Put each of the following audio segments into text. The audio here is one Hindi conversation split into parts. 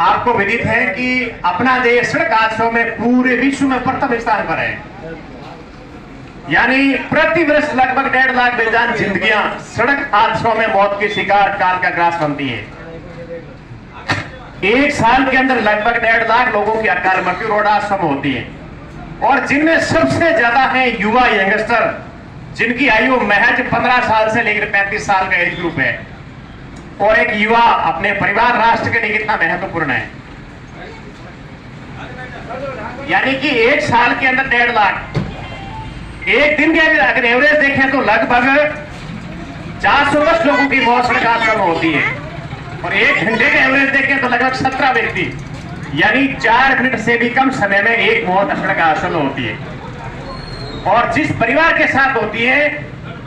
आपको विदित है कि अपना देश सड़क हादसों में पूरे विश्व में प्रथम स्थान पर है। यानी प्रति वर्ष लगभग 1.5 लाख बेजान जिंदगियां सड़क हादसों में मौत के शिकार काल का ग्रास बनती है। एक साल के अंदर लगभग 1.5 लाख लोगों की अकाल मृत्यु रोड हादसों में होती है, और जिनमें सबसे ज्यादा है युवा यंगस्टर, जिनकी आयु महज 15 साल से लेकर 35 साल का एज ग्रुप है। और एक युवा अपने परिवार राष्ट्र के लिए कितना महत्वपूर्ण है। यानी कि एक साल के अंदर 1.5 लाख, एक दिन के अगर एवरेज देखें तो लगभग 410 लोगों की मौत सड़क हादसों में होती है, और एक घंटे का एवरेज देखें तो लगभग 17 व्यक्ति, यानी 4 मिनट से भी कम समय में एक मौत सड़क हादसों में होती है। और जिस परिवार के साथ होती है,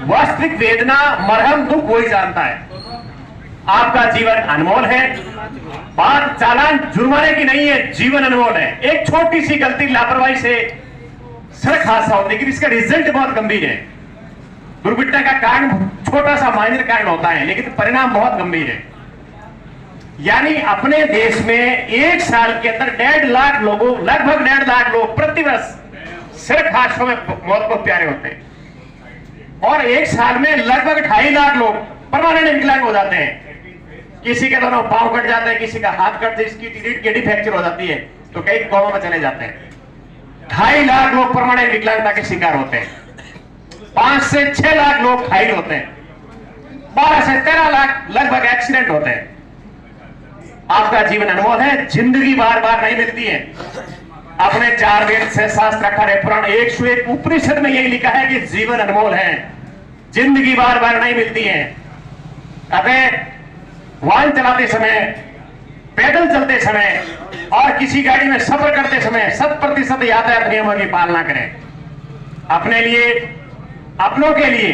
वास्तविक वेदना मरहम दुख वही जानता है। आपका जीवन अनमोल है, बात चालान जुर्माने की नहीं है, जीवन अनमोल है। एक छोटी सी गलती लापरवाही से सड़क हादसा होता है, लेकिन इसका रिजल्ट बहुत गंभीर है। दुर्घटना का कारण छोटा सा माइनर कारण होता है, लेकिन परिणाम बहुत गंभीर है। यानी अपने देश में एक साल के अंदर 1.5 लाख लोगों, लगभग 1.5 लाख लोग प्रतिवर्ष सड़क हादसों में मौत को प्यारे होते हैं, और एक साल में लगभग 2.5 लाख लोग परमानेंट विकलांग हो जाते हैं। किसी के दोनों पांव कट जाते हैं, किसी का हाथ कट जाए, इसकी रीढ़ की हड्डी फ्रैक्चर हो जाती है, तो कई कोमा में चले जाते हैं। 2.5 लाख लोग परमानेंट विकलांगता के शिकार होते हैं। 5 से 6 लाख लोग घायल होते हैं। 12 से 13 लाख लगभग एक्सीडेंट होते हैं। आपका जीवन अनमोल है, जिंदगी बार बार नहीं मिलती है। अपने 4 वेद से शास्त्र अठारह पुराण 101 उपनिषद में यही लिखा है कि जीवन अनमोल है, जिंदगी बार बार नहीं मिलती है। अतः वाहन चलाते समय, पैदल चलते समय और किसी गाड़ी में सफर करते समय 100% यातायात नियमों की पालना करें। अपने लिए, अपनों के लिए,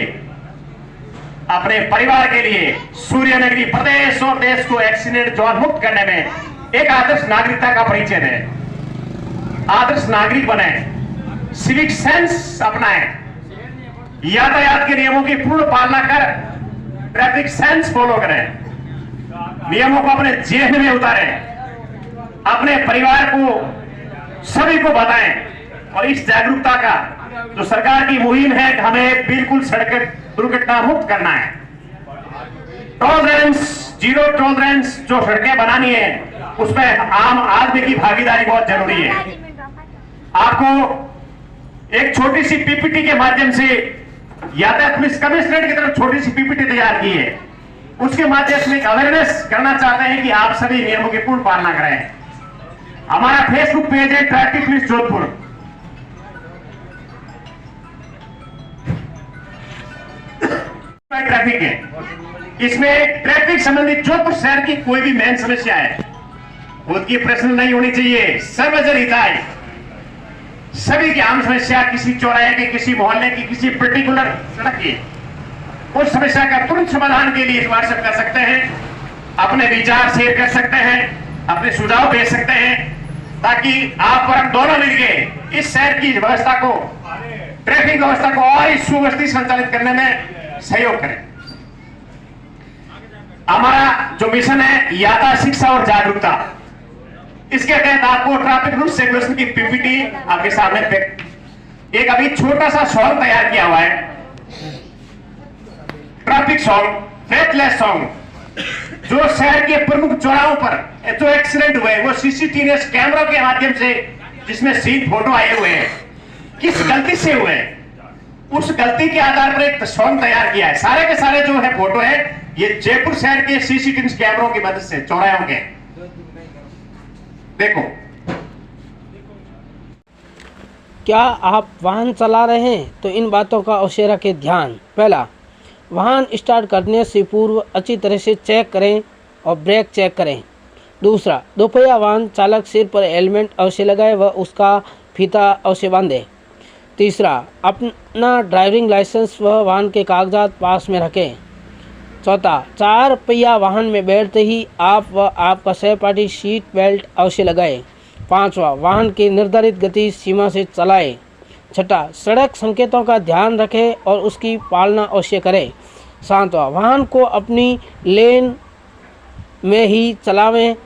अपने परिवार के लिए सूर्यनगरी प्रदेश और देश को एक्सीडेंट जोन मुक्त करने में एक आदर्श नागरिकता का परिचय दें। आदर्श नागरिक बने, सिविक सेंस अपनाएं, यातायात के नियमों की पूर्ण पालना कर ट्रैफिक सेंस फॉलो करें, नियमों को अपने जेहन में उतारें, अपने परिवार को, सभी को बताएं। और इस जागरूकता का जो सरकार की मुहिम है, हमें बिल्कुल सड़क दुर्घटना मुक्त करना है। टॉलरेंस, जीरो टॉलरेंस जो सड़कें बनानी है, उसमें आम आदमी की भागीदारी बहुत जरूरी है। आपको एक छोटी सी पीपीटी के माध्यम से यातायात पुलिस कमिश्नरेट की तरफ छोटी सी पीपीटी तैयार की है, उसके माध्यम से एक अवेयरनेस करना चाहते हैं कि आप सभी नियमों की पूर्ण पालना करें। हमारा फेसबुक पेज है ट्रैफिक पुलिस जोधपुर। ट्रैफिक है, इसमें ट्रैफिक संबंधित जोधपुर शहर की कोई भी मेन समस्या है, उसकी प्रश्न नहीं होनी चाहिए। सर्वजन हिताय, सभी की आम समस्या, किसी चौराहे की, किसी मोहल्ले की, किसी पर्टिकुलर सड़क की, उस समस्या का तुरंत समाधान के लिए व्हाट्सएप कर सकते हैं, अपने विचार शेयर कर सकते हैं, अपने सुझाव भेज सकते हैं, ताकि आप और हम दोनों मिलकर इस शहर की व्यवस्था को, ट्रैफिक व्यवस्था को और सुव्यवस्थित संचालित करने में सहयोग करें। हमारा जो मिशन है यातायात शिक्षा और जागरूकता, इसके तहत आपको ट्रैफिक रूल्स रेगुलेशन की पीपीटी आपके सामने एक अभी छोटा सा सॉन्ग तैयार किया हुआ है, ट्रैफिक सॉन्ग, ब्रेथलेस सॉन्ग, जो शहर के प्रमुख चौराहों पर जो एक्सीडेंट हुए वो सीसीटीवी कैमरा के माध्यम से, जिसमें सीन फोटो आए हुए हैं, किस गलती से हुए, उस गलती के आधार पर एक सॉन्ग तैयार किया है। सारे के सारे जो है फोटो है, ये जयपुर शहर के सीसीटीवी कैमरों की मदद से चौराहों के। देखो, क्या आप वाहन चला रहे हैं तो इन बातों का अवश्य रखें ध्यान। पहला, वाहन स्टार्ट करने से पूर्व अच्छी तरह से चेक करें और ब्रेक चेक करें। दूसरा, दोपहिया वाहन चालक सिर पर हेलमेट अवश्य लगाए व उसका फीता अवश्य बांधे। तीसरा, अपना ड्राइविंग लाइसेंस व वाहन के कागजात पास में रखें। चौथा, 4 पहिया वाहन में बैठते ही आप व आपका सहपाठी सीट बेल्ट अवश्य लगाएं। पांचवा, वाहन की निर्धारित गति सीमा से चलाएं। छठा, सड़क संकेतों का ध्यान रखें और उसकी पालना अवश्य करें। सातवां, वाहन को अपनी लेन में ही चलावें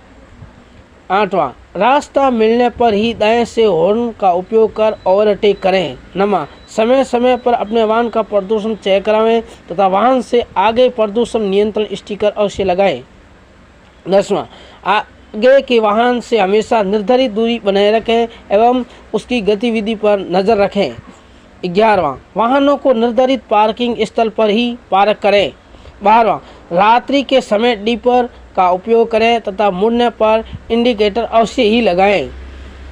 8वां, रास्ता मिलने पर ही दाएं से हॉर्न का उपयोग कर ओवरटेक करें। 9वां, समय समय पर अपने वाहन का प्रदूषण चेक करावें तथा वाहन से आगे प्रदूषण नियंत्रण स्टिकर अवश्य लगाएं। 10वां, आगे के वाहन से हमेशा निर्धारित दूरी बनाए रखें एवं उसकी गतिविधि पर नज़र रखें। 11वां, वाहनों को निर्धारित पार्किंग स्थल पर ही पार्क करें। 12वां, रात्रि के समय डीपर का उपयोग करें तथा मुड़ने पर इंडिकेटर अवश्य ही लगाएं।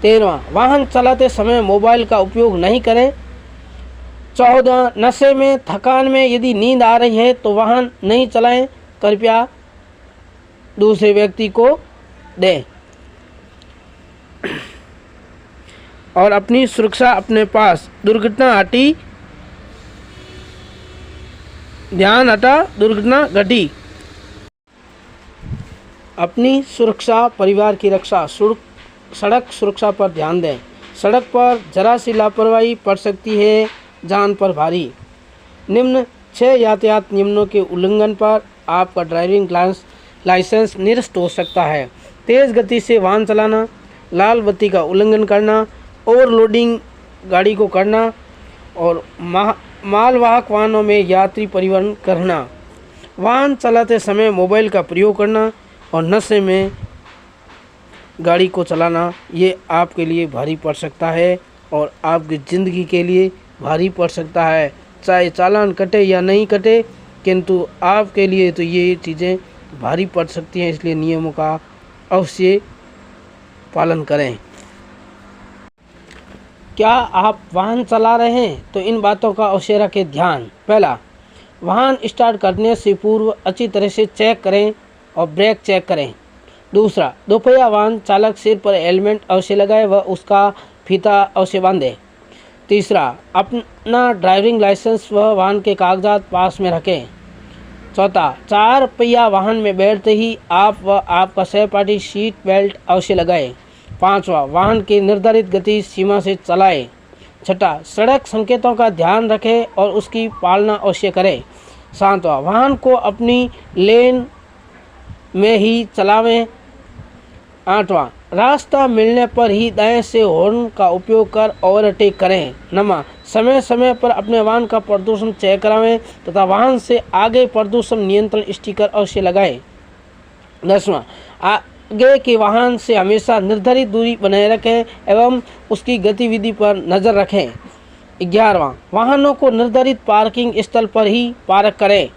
13वां, वाहन चलाते समय मोबाइल का उपयोग नहीं करें। 14वां, नशे में थकान में यदि नींद आ रही है तो वाहन नहीं चलाएं, कृपया दूसरे व्यक्ति को दें और अपनी सुरक्षा अपने पास। दुर्घटना हटी, ध्यान हटा, दुर्घटना घटी। अपनी सुरक्षा, परिवार की रक्षा, सड़क सुरक्षा पर ध्यान दें। सड़क पर जरा सी लापरवाही पड़ सकती है जान पर भारी। निम्न 6 यातायात नियमों के उल्लंघन पर आपका ड्राइविंग लाइसेंस निरस्त हो सकता है। तेज़ गति से वाहन चलाना, लाल बत्ती का उल्लंघन करना, ओवरलोडिंग गाड़ी को करना और मालवाहक वाहनों में यात्री परिवहन करना, वाहन चलाते समय मोबाइल का प्रयोग करना और नशे में गाड़ी को चलाना, ये आपके लिए भारी पड़ सकता है और आपकी ज़िंदगी के लिए भारी पड़ सकता है। चाहे चालान कटे या नहीं कटे, किंतु आपके लिए तो ये चीज़ें भारी पड़ सकती हैं, इसलिए नियमों का अवश्य पालन करें। क्या आप वाहन चला रहे हैं तो इन बातों का अवश्य रखें ध्यान। पहला, वाहन स्टार्ट करने से पूर्व अच्छी तरह से चेक करें और ब्रेक चेक करें। दूसरा, दोपहिया वाहन चालक सिर पर हेलमेट अवश्य लगाए व उसका फीता अवश्य बांधे। तीसरा, अपना ड्राइविंग लाइसेंस व वाहन के कागजात पास में रखें। चौथा, 4 पहिया वाहन में बैठते ही आप व आपका सहपाठी सीट बेल्ट अवश्य लगाएं। 5वां, वाहन की निर्धारित गति सीमा से चलाएं। 6वां, सड़क संकेतों का ध्यान रखें और उसकी पालना अवश्य करें। 7वां, वाहन को अपनी लेन में ही चलावें। 8वां, रास्ता मिलने पर ही दाएं से हॉर्न का उपयोग कर ओवरटेक करें। 9वां, समय समय पर अपने वाहन का प्रदूषण चेक करावें तथा वाहन से आगे प्रदूषण नियंत्रण स्टिकर अवश्य लगाएं। 10वां, आगे के वाहन से हमेशा निर्धारित दूरी बनाए रखें एवं उसकी गतिविधि पर नज़र रखें। 11वां, वाहनों को निर्धारित पार्किंग स्थल पर ही पार्क करें।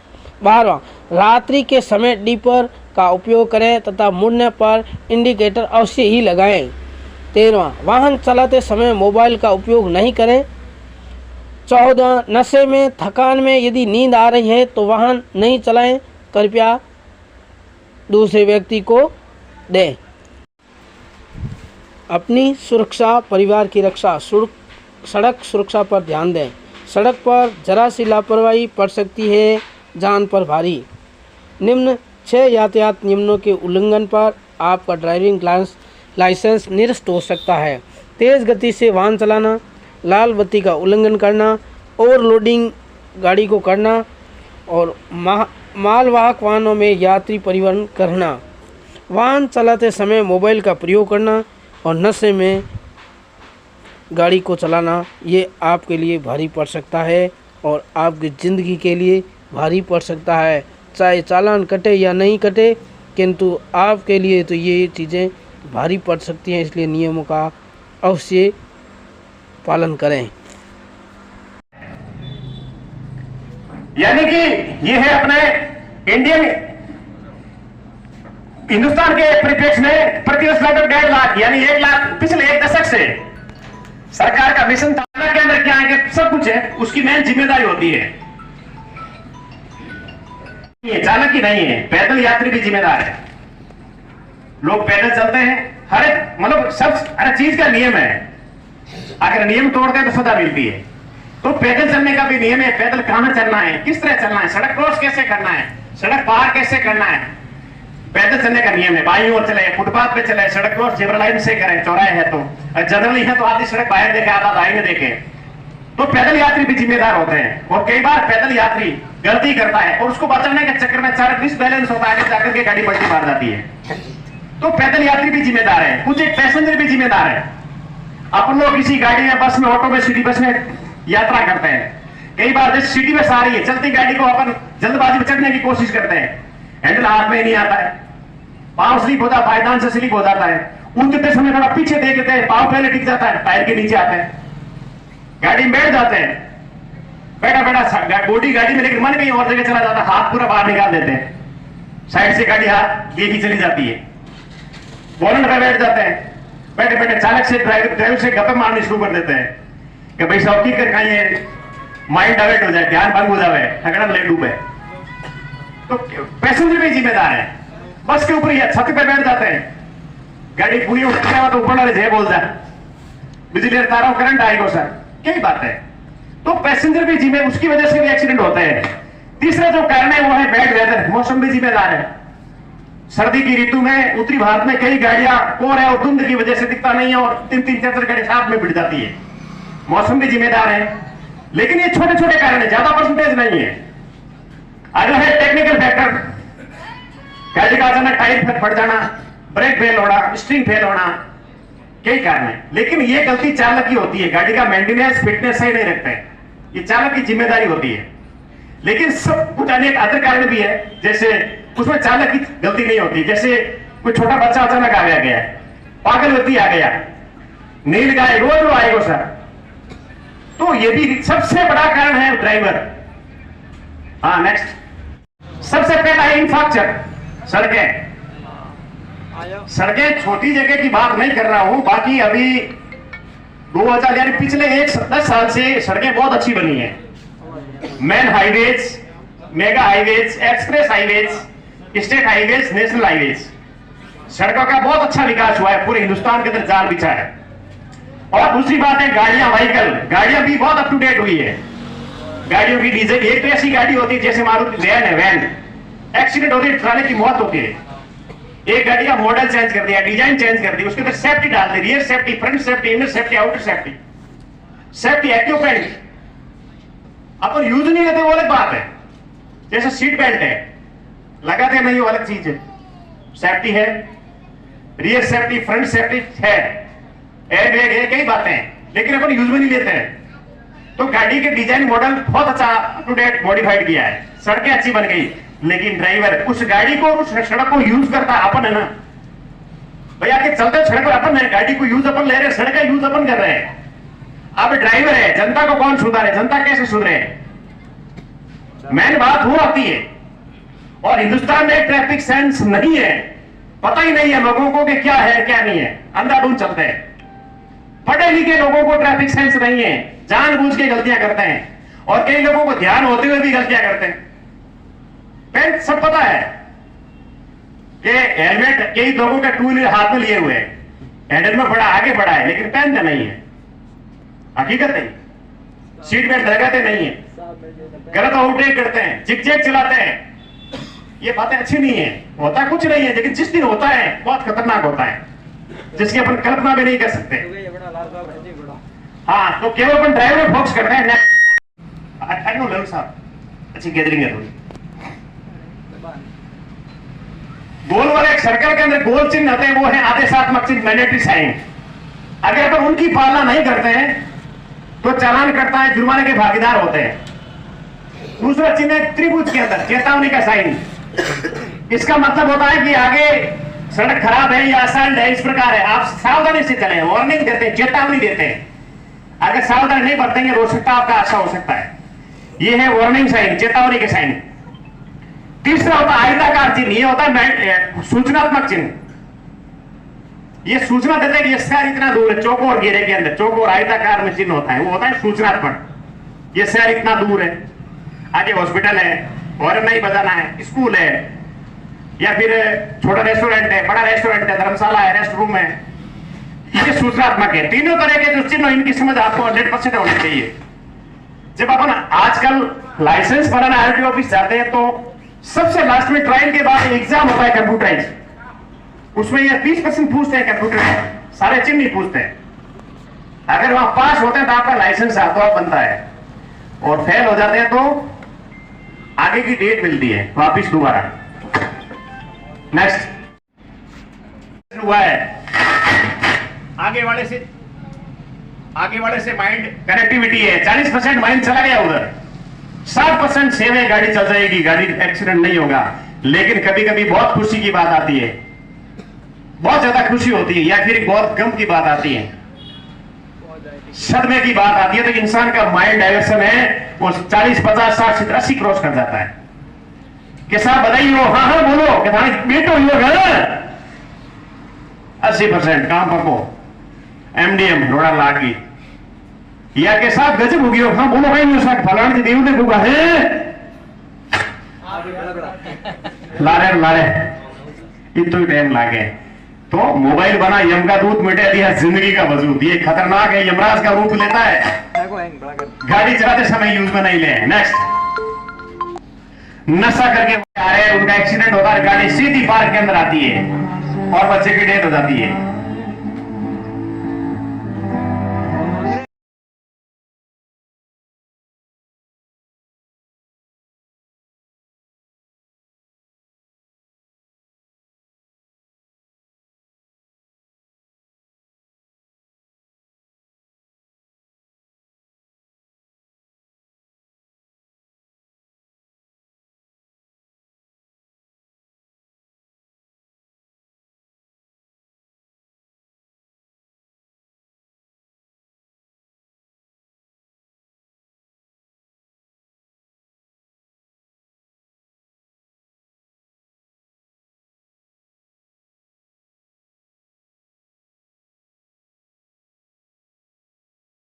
12वां, रात्रि के समय डीपर का उपयोग करें तथा मुड़ने पर इंडिकेटर अवश्य ही लगाएं। 13वां, वाहन चलाते समय मोबाइल का उपयोग नहीं करें। 14वां, नशे में थकान में यदि नींद आ रही है तो वाहन नहीं चलाएं, कृपया दूसरे व्यक्ति को दें। अपनी सुरक्षा, परिवार की रक्षा, सड़क सुरक्षा पर ध्यान दें। सड़क पर जरा सी लापरवाही पड़ सकती है जान पर भारी। निम्न 6 यातायात नियमों के उल्लंघन पर आपका ड्राइविंग लाइसेंस निरस्त हो सकता है। तेज़ गति से वाहन चलाना, लाल बत्ती का उल्लंघन करना, ओवरलोडिंग गाड़ी को करना और मालवाहक वाहनों में यात्री परिवहन करना, वाहन चलाते समय मोबाइल का प्रयोग करना और नशे में गाड़ी को चलाना, ये आपके लिए भारी पड़ सकता है और आपकी ज़िंदगी के लिए भारी पड़ सकता है। चाहे चालान कटे या नहीं कटे, किंतु आपके लिए तो ये चीज़ें भारी पड़ सकती हैं, इसलिए नियमों का अवश्य पालन करें। यानी कि ये है अपने हिंदुस्तान के परिप्रेक्ष्य में प्रतिवर्ष लगभग 1.5 लाख यानी 1 लाख पिछले 1 दशक से सरकार का मिशन थाना के अंदर क्या है कि सब कुछ है, उसकी मेन जिम्मेदारी होती है। ये चालक ही नहीं है, पैदल यात्री भी जिम्मेदार है। लोग पैदल चलते हैं, हर एक मतलब हर चीज का नियम है। अगर नियम तोड़ते हैं तो सजा मिलती है। तो पैदल चलने का भी नियम है, पैदल कहां चलना है, किस तरह चलना है, सड़क क्रॉस कैसे करना है, सड़क पार कैसे करना है, पैदल चलने का नियम है। बाईं ओर चले, फुटपाथ पे चले, सड़क क्रॉस जेब्रा लाइन से करें, चौराहे है तो, जनरली है तो आधी सड़क बाहर देखे आधा दाएं में देखे। तो पैदल यात्री भी जिम्मेदार होते हैं और कई बार पैदल यात्री गलती करता है और उसको बचाने के चक्कर में चार डिसबैलेंस होता है, जाकर के गाड़ी पलटी मार जाती है। तो पैदल यात्री भी जिम्मेदार है, कुछ एक पैसेंजर भी जिम्मेदार है। अपन लोग किसी गाड़ी में, बस में, ऑटो में, सिटी बस में यात्रा करते हैं, कई बार जैसे सिटी बस आ रही है, चलती गाड़ी को अपन जल्दबाजी में चढ़ने की कोशिश करते हैं, हैंडल हाथ में नहीं आता है, पांव स्लिप होता है, पायदान से स्लिप हो जाता है, उतरते समय थोड़ा पीछे देख लेते हैं, पांव पहले टिक जाता है, टायर के नीचे आते हैं, गाड़ी में बैठ जाते हैं, बैठा बैठा बॉडी गाड़ी में, लेकिन मन कहीं और जगह चला जाता है, हाथ पूरा बाहर निकाल देते हैं, साइड से गाड़ी हाथ लेके चली जाती है, बोनट पे बैठ जाते हैं, बैठे बैठे चालक से ड्राइवर से गप्पे मारनी शुरू कर देते हैं कि भाई साहब की कर कहीं माइंड डाइवर्ट हो जाए, ध्यान भंग हो जाए, ठगड़ा ले डूबे। तो पैसेंजर भी जिम्मेदार है, बस के ऊपर या छत पे बैठ जाते हैं, गाड़ी पूरी उठने के बाद ऊपर वाले जय बोल जाए, बिजली तारों करंट आएगा सर, क्या बात है। तो पैसेंजर भी जिम्मेदार, उसकी वजह से भी एक्सीडेंट होते हैं। तीसरा जो कारण है वो है बैड वेदर, मौसम भी जिम्मेदार है। सर्दी की ऋतु में उत्तरी भारत में कई गाड़ियां कोहरे और धुंध की वजह से दिखता नहीं है और 3-3, 4-4 गाड़ी साथ में भिड़ जाती है, मौसम भी जिम्मेदार है। लेकिन ये छोटे छोटे कारण है, ज्यादा परसेंटेज नहीं है। अगला है टेक्निकल फैक्टर, गाड़ी का अचानक टायर फट जाना, ब्रेक फेल होना, स्टीयरिंग फेल होना, कई कारण है। लेकिन ये गलती चालक की होती है, गाड़ी का मेंटेनेंस फिटनेस सही नहीं रखते हैं, ये चालक की जिम्मेदारी होती है। लेकिन सब कुछ अनेक अदर कारण भी है, जैसे उसमें चालक की गलती नहीं होती, जैसे कोई छोटा बच्चा अचानक आ गया, पागल व्यक्ति आ गया, नील गाय रोज आएगा सर, तो ये भी सबसे बड़ा कारण है ड्राइवर। हाँ नेक्स्ट, सबसे पहला है इंफ्रास्ट्रक्चर, सड़कें। सड़कें छोटी जगह की बात नहीं कर रहा हूं, बाकी अभी 2000 यानी पिछले 10 साल से सड़कें बहुत अच्छी बनी है। Main highways, mega highways, express highways, state highways, national highways, सड़कों का बहुत अच्छा विकास हुआ है, पूरे हिंदुस्तान के अंदर जाल बिछा है। और दूसरी बात है गाड़ियां, व्हीकल, गाड़ियां भी बहुत अप टू डेट हुई है। गाड़ियों की डीजल, एक तो ऐसी गाड़ी होती है जैसे मारुति वैन है, वैन एक्सीडेंट होती है, ट्राले की मौत होती है, एक गाड़ी का मॉडल चेंज कर दिया, डिजाइन चेंज कर दी, उसके अंदर सेफ्टी डाल दी, rear safety, front safety, inner safety, outer safety, safety equipment अपन यूज नहीं लेते, वो अलग बात है। जैसे सीट बेल्ट है, लगाते नहीं, वो अलग चीज है, सेफ्टी है, रियर सेफ्टी, फ्रंट सेफ्टी है, एयर बैग है, कई बातें हैं, लेकिन अपन यूज में नहीं लेते हैं। तो गाड़ी के डिजाइन मॉडल बहुत अच्छा अप टू डेट मॉडिफाइड किया है, सड़कें अच्छी बन गई, लेकिन ड्राइवर उस गाड़ी को, उस सड़क को यूज करता अपन है ना भैया, के चलते सड़क पर अपन है, गाड़ी को यूज अपन ले रहे हैं, सड़क का यूज अपन कर रहे हैं। अब ड्राइवर है, जनता को कौन सुधारे, जनता कैसे सुधरे, मेन बात वो आती है। और हिंदुस्तान में ट्रैफिक सेंस नहीं है, पता ही नहीं है लोगों को कि क्या है क्या नहीं है, अंधाधुंध चलते हैं। पढ़े लिखे लोगों को ट्रैफिक सेंस नहीं है, जानबूझ के गलतियां करते हैं, और कई लोगों को ध्यान होते हुए भी गलतियां करते हैं। पेन सब पता है कि हेलमेट कई लोगों का टू व्हीलर हाथ में लिए हुए हैं, हैंडल में बड़ा आगे बढ़ा है, लेकिन पहनते नहीं है, हकीकत नहीं, सीट बेल्ट लगाते नहीं है, गलत ओवरटेक करते हैं, जिग-जैग चलाते हैं, ये बातें अच्छी नहीं है। होता कुछ नहीं है, लेकिन जिस दिन होता है बहुत खतरनाक होता है, जिसकी अपन कल्पना भी नहीं कर सकते। हाँ, तो केवल अपन ड्राइवर में फोकस करते हैं। साहब अच्छी गैदरिंग है थोड़ी, गोल वाले एक सर्कल के अंदर गोल चिन्ह होते हैं, वो है आदेशात्मक चिन्ह, मैंडेटरी साइन। अगर अपन उनकी पालना नहीं करते हैं तो चालान कटता है, जुर्माने के भागीदार होते हैं। दूसरा चिन्ह है त्रिभुज के अंदर चेतावनी का साइन, इसका मतलब होता है कि आगे सड़क खराब है या असाल्ट है, इस प्रकार है, आप सावधानी से चलें, वार्निंग देते हैं, चेतावनी देते हैं। अगर सावधानी नहीं बरतेंगे हो सकता आपका अच्छा हो सकता है, ये है वार्निंग साइन, चेतावनी के साइन। तीसरा होता है आयताकार चिन्ह, ये होता है सूचनात्मक चिन्ह, ये सूचना देता है कि शहर इतना दूर है, चौकोर घेरे के अंदर, चौकोर आयताकार में चिन्ह होता है, वो होता है सूचनात्मक, ये शहर इतना दूर है, आगे हॉस्पिटल है, हॉर्न नहीं बजाना है, स्कूल है, या फिर छोटा रेस्टोरेंट है, बड़ा रेस्टोरेंट है, धर्मशाला है, रेस्ट रूम है, ये सूचनात्मक है। तीनों तरह के जो चिन्ह, इनकी समझ आपको 100% होनी चाहिए। जब अपन आजकल लाइसेंस बनाना आरटीओ ऑफिस जाते हैं तो सबसे लास्ट में ट्रायल के बाद एग्जाम होता है कंप्यूटराइज, उसमें ये 20% पूछते हैं कंप्यूटर, सारे चिन्ह नहीं पूछते हैं। अगर वहां पास होते हैं तो आपका लाइसेंस हाथों हाथ बनता है, और फेल हो जाते हैं तो आगे की डेट मिलती है वापिस दोबारा। नेक्स्ट, हुआ है, आगे वाले से माइंड कनेक्टिविटी है, 40% माइंड चला गया उधर, 60% सेव है, गाड़ी चल जाएगी, गाड़ी एक्सीडेंट नहीं होगा। लेकिन कभी कभी बहुत खुशी की बात आती है, बहुत ज्यादा खुशी होती है, या फिर बहुत गम की बात आती है, सदमे की बात आती है, तो इंसान का माइंड डायवर्सन है वो 40, 50, 60, 70, 80 क्रॉस कर जाता है। कि साहब बधाई हो, हाँ हाँ बोलो, कि बेटो हो गया 80% काम पको एमडीएम रोड़ा लाग गई, या के साथ गजब हो गया, हाँ बोलो भाई न्यूज़ फलाने से देव देखूंगा है लारे इतना टाइम लागे। तो मोबाइल बना यम का दूत मिटा दिया जिंदगी का वजूद, ये खतरनाक है, यमराज का रूप लेता है, गाड़ी चलाते समय यूज में नहीं ले। नेक्स्ट, नशा करके आ रहे हैं, उनका एक्सीडेंट होता है, गाड़ी सीधी पार्क के अंदर आती है और बच्चे की डेथ हो जाती है।